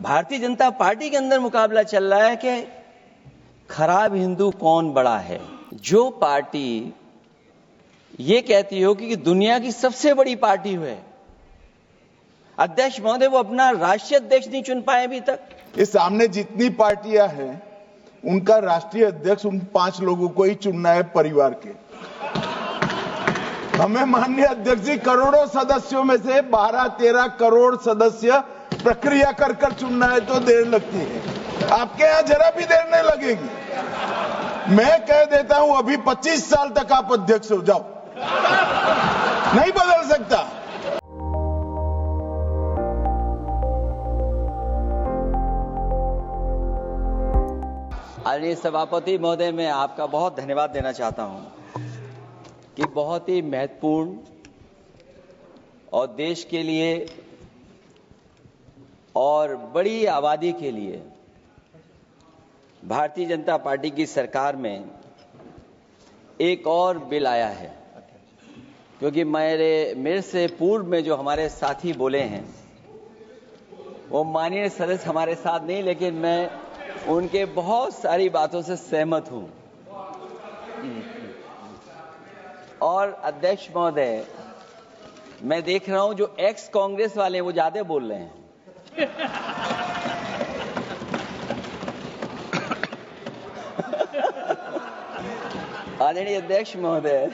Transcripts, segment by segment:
Bharatiya Janata party के अंदर मुकाबला चल रहा है कि खराब हिंदू कौन बड़ा है। जो पार्टी ये कहती हो कि दुनिया की सबसे बड़ी पार्टी है, अध्यक्ष महोदय वो अपना राष्ट्रीय अध्यक्ष नहीं चुन पाए अभी तक। इस सामने जितनी पार्टियां हैं उनका राष्ट्रीय अध्यक्ष उन 5 लोगों को ही चुनना है परिवार के। हमें माननीय अध्यक्ष जी करोड़ों सदस्यों में से 12-13 करोड़ सदस्य प्रक्रिया कर चुनना है तो देर लगती है। आपके यहां जरा भी देर नहीं लगेगी। मैं कह देता हूं अभी 25 साल तक आप अध्यक्ष हो जाओ, नहीं बदल सकता। आदरणीय सभापति महोदय, मैं आपका बहुत धन्यवाद देना चाहता हूं कि बहुत ही महत्वपूर्ण और देश के लिए और बड़ी आबादी के लिए भारतीय जनता पार्टी की सरकार में एक और बिल आया है। क्योंकि मेरे से पूर्व में जो हमारे साथी बोले हैं वो माननीय सदस्य हमारे साथ नहीं, लेकिन मैं उनके बहुत सारी बातों से सहमत हूं। और अध्यक्ष महोदय, मैं देख रहा हूं जो एक्स कांग्रेस वाले वो ज्यादा बोल रहे हैं। आदरणीय अध्यक्ष महोदय,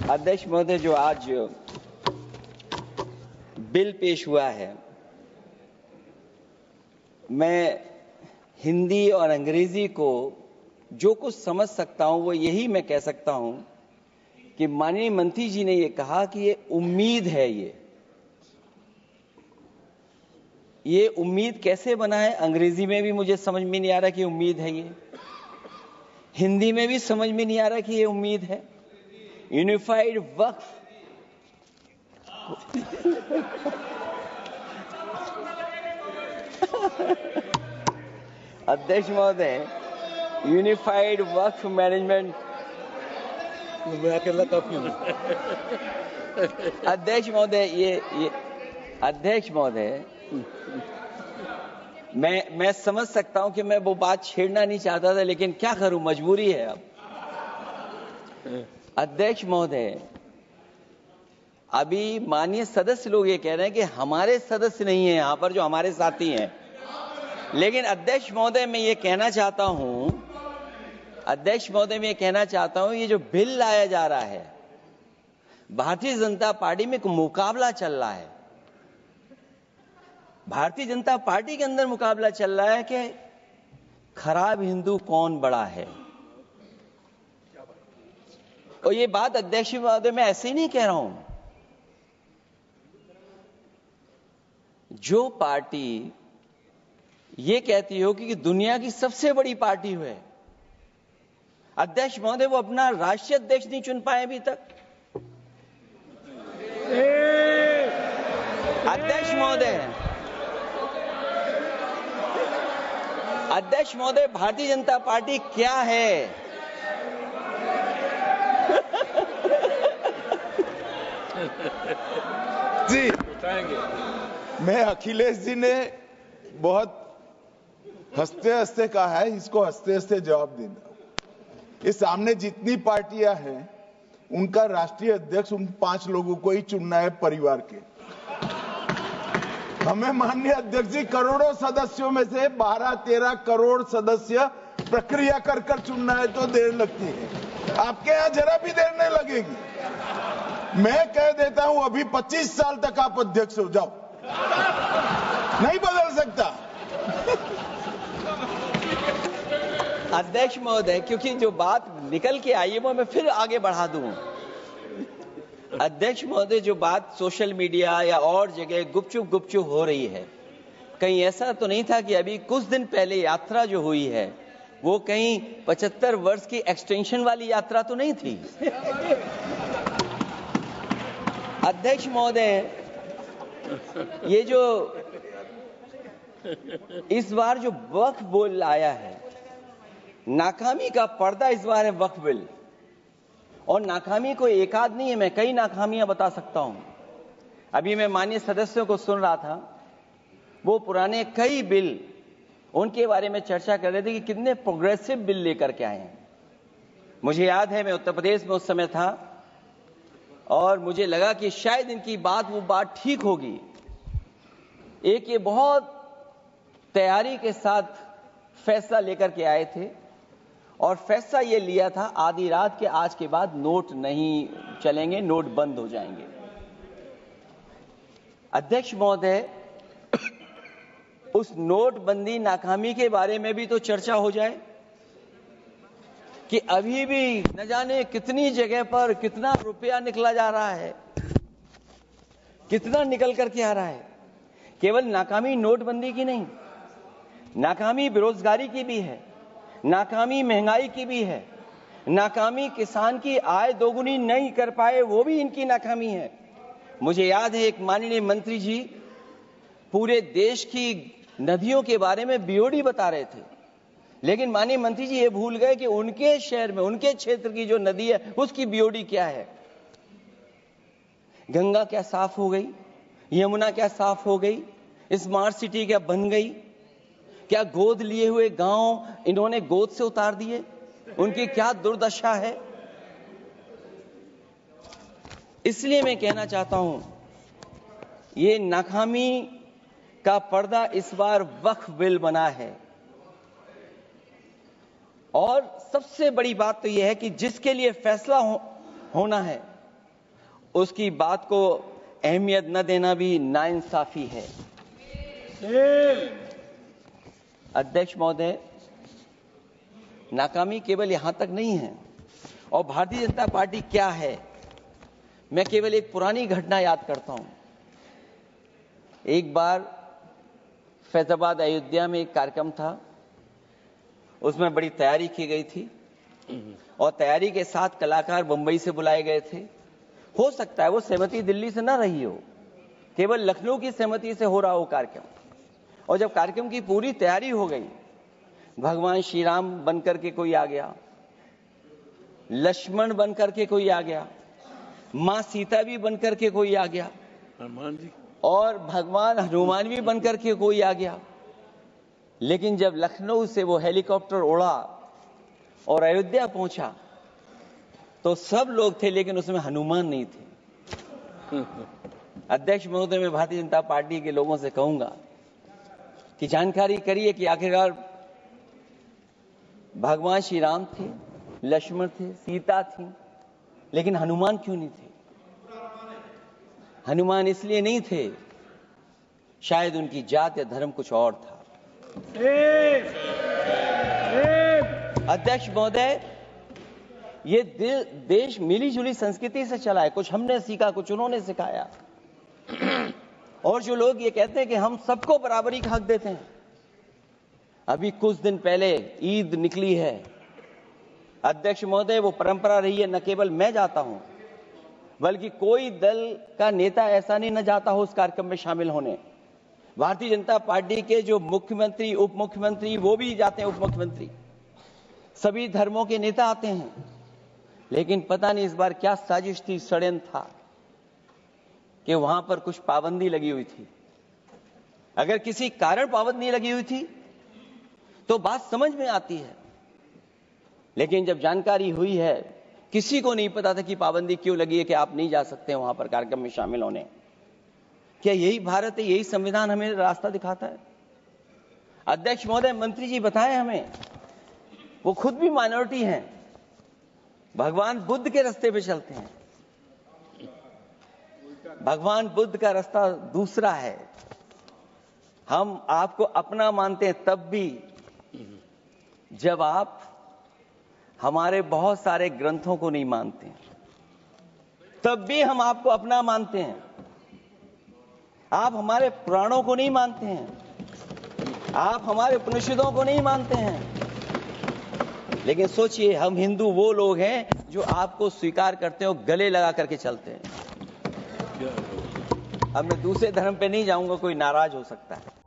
अध्यक्ष महोदय, जो आज बिल पेश हुआ है, मैं हिंदी और अंग्रेजी को जो कुछ समझ सकता हूं वो यही मैं कह सकता हूं कि माननीय मंत्री जी ने ये कहा कि ये उम्मीद है। ये उम्मीद कैसे बना है, अंग्रेजी में भी मुझे समझ में नहीं आ रहा कि उम्मीद है। ये हिंदी में भी समझ में नहीं आ रहा कि ये उम्मीद है। यूनिफाइड वक्फ अध्यक्ष महोदय, यूनिफाइड वक्फ मैनेजमेंट अध्यक्ष महोदय, ये अध्यक्ष महोदय, मैं समझ सकता हूं कि मैं वो बात छेड़ना नहीं चाहता था, लेकिन क्या करूं, मजबूरी है अब। अध्यक्ष महोदय, अभी माननीय सदस्य लोग ये कह रहे हैं कि हमारे सदस्य नहीं है यहां पर जो हमारे साथी हैं। लेकिन अध्यक्ष महोदय, मैं ये कहना चाहता हूं, अध्यक्ष महोदय, मैं ये कहना चाहता हूं, ये जो बिल लाया जा रहा है, भारतीय जनता पार्टी में एक मुकाबला चल रहा है। भारतीय जनता पार्टी के अंदर मुकाबला चल रहा है कि खराब हिंदू कौन बड़ा है। और ये बात अध्यक्ष महोदय मैं ऐसे ही नहीं कह रहा हूं। जो पार्टी ये कहती हो कि दुनिया की सबसे बड़ी पार्टी है, अध्यक्ष महोदय वो अपना राष्ट्रीय अध्यक्ष नहीं चुन पाए अभी तक। अध्यक्ष महोदय, भारतीय जनता पार्टी क्या है? जी, मैं अखिलेश जी ने बहुत हंसते हंसते कहा है, इसको हंसते हंसते जवाब देना। इस सामने जितनी पार्टियां हैं उनका राष्ट्रीय अध्यक्ष उन 5 लोगों को ही चुनना है परिवार के। हमें माननीय अध्यक्ष जी करोड़ों सदस्यों में से 12-13 करोड़ सदस्य प्रक्रिया कर चुनना है तो देर लगती है। आपके यहां जरा भी देर नहीं लगेगी। मैं कह देता हूं अभी 25 साल तक आप अध्यक्ष हो जाओ, नहीं बदल सकता। अध्यक्ष महोदय, क्योंकि जो बात निकल के आई है वो मैं फिर आगे बढ़ा दूं। अध्यक्ष महोदय, जो बात सोशल मीडिया या और जगह गुपचुप हो रही है, कहीं ऐसा तो नहीं था कि अभी कुछ दिन पहले यात्रा जो हुई है वो कहीं 75 वर्ष की एक्सटेंशन वाली यात्रा तो नहीं थी। अध्यक्ष महोदय, ये जो इस बार जो वक्फ बिल आया है, नाकामी का पर्दा इस बार है वक्फ बिल। और नाकामी कोई एक आध नहीं है, मैं कई नाकामियां बता सकता हूं। अभी मैं माननीय सदस्यों को सुन रहा था, वो पुराने कई बिल उनके बारे में चर्चा कर रहे थे कि कितने प्रोग्रेसिव बिल लेकर के आए हैं। मुझे याद है मैं उत्तर प्रदेश में उस समय था और मुझे लगा कि शायद इनकी वो बात ठीक होगी। एक ये बहुत तैयारी के साथ फैसला लेकर के आए थे और फैसला ये लिया था आधी रात के आज के बाद नोट नहीं चलेंगे, नोट बंद हो जाएंगे। अध्यक्ष महोदय, उस नोटबंदी नाकामी के बारे में भी तो चर्चा हो जाए कि अभी भी न जाने कितनी जगह पर कितना रुपया निकला जा रहा है, कितना निकल करके आ रहा है। केवल नाकामी नोटबंदी की नहीं, नाकामी बेरोजगारी की भी है, नाकामी महंगाई की भी है, नाकामी किसान की आय दोगुनी नहीं कर पाए वो भी इनकी नाकामी है। मुझे याद है एक माननीय मंत्री जी पूरे देश की नदियों के बारे में बीओडी बता रहे थे, लेकिन माननीय मंत्री जी ये भूल गए कि उनके शहर में, उनके क्षेत्र की जो नदी है उसकी बीओडी क्या है। गंगा क्या साफ हो गई, यमुना क्या साफ हो गई, स्मार्ट सिटी क्या बन गई, क्या गोद लिए हुए गांव इन्होंने गोद से उतार दिए, उनकी क्या दुर्दशा है। इसलिए मैं कहना चाहता हूं, ये नाकामी का पर्दा इस बार वक्फ बिल बना है और सबसे बड़ी बात तो यह है कि जिसके लिए फैसला होना है उसकी बात को अहमियत न देना भी नाइंसाफी है। अध्यक्ष महोदय, नाकामी केवल यहां तक नहीं है और भारतीय जनता पार्टी क्या है, मैं केवल एक पुरानी घटना याद करता हूं। एक बार फैजाबाद अयोध्या में एक कार्यक्रम था, उसमें बड़ी तैयारी की गई थी और तैयारी के साथ कलाकार मुंबई से बुलाए गए थे। हो सकता है वो सहमति दिल्ली से ना रही हो, केवल लखनऊ की सहमति से हो रहा हो कार्यक्रम। और जब कार्यक्रम की पूरी तैयारी हो गई, भगवान श्री राम बनकर के कोई आ गया, लक्ष्मण बनकर के कोई आ गया, मां सीता भी बनकर के कोई आ गया, हनुमान जी और भगवान हनुमान भी बनकर के कोई आ गया। लेकिन जब लखनऊ से वो हेलीकॉप्टर उड़ा और अयोध्या पहुंचा तो सब लोग थे, लेकिन उसमें हनुमान नहीं थे। अध्यक्ष महोदय, मैं भारतीय जनता पार्टी के लोगों से कहूंगा कि जानकारी करिए कि आखिरकार भगवान श्री राम थे, लक्ष्मण थे, सीता थी, लेकिन हनुमान क्यों नहीं थे? हनुमान इसलिए नहीं थे, शायद उनकी जात या धर्म कुछ और था। अध्यक्ष महोदय, ये देश मिलीजुली संस्कृति से चला है, कुछ हमने सीखा, कुछ उन्होंने सिखाया। और जो लोग ये कहते हैं कि हम सबको बराबरी का हक देते हैं, अभी कुछ दिन पहले ईद निकली है अध्यक्ष महोदय, वो परंपरा रही है, न केवल मैं जाता हूं बल्कि कोई दल का नेता ऐसा नहीं न जाता हो उस कार्यक्रम में शामिल होने। भारतीय जनता पार्टी के जो मुख्यमंत्री, उप मुख्यमंत्री, वो भी जाते हैं, उप मुख्यमंत्री, सभी धर्मों के नेता आते हैं। लेकिन पता नहीं इस बार क्या साजिश थी, षड्यंत्र था कि वहां पर कुछ पाबंदी लगी हुई थी। अगर किसी कारण पाबंदी लगी हुई थी तो बात समझ में आती है, लेकिन जब जानकारी हुई है, किसी को नहीं पता था कि पाबंदी क्यों लगी है कि आप नहीं जा सकते वहां पर कार्यक्रम में शामिल होने। क्या यही भारत है, यही संविधान हमें रास्ता दिखाता है? अध्यक्ष महोदय, मंत्री जी बताएं हमें, वो खुद भी माइनॉरिटी हैं, भगवान बुद्ध के रास्ते पे चलते हैं। भगवान बुद्ध का रास्ता दूसरा है। हम आपको अपना मानते हैं तब भी जब आप हमारे बहुत सारे ग्रंथों को नहीं मानते, तब भी हम आपको अपना मानते हैं। आप हमारे पुराणों को नहीं मानते हैं, आप हमारे उपनिषदों को नहीं मानते हैं। लेकिन सोचिए, हम हिंदू वो लोग हैं जो आपको स्वीकार करते हैं और गले लगा करके चलते हैं। अब मैं दूसरे धर्म पे नहीं जाऊंगा, कोई नाराज हो सकता है।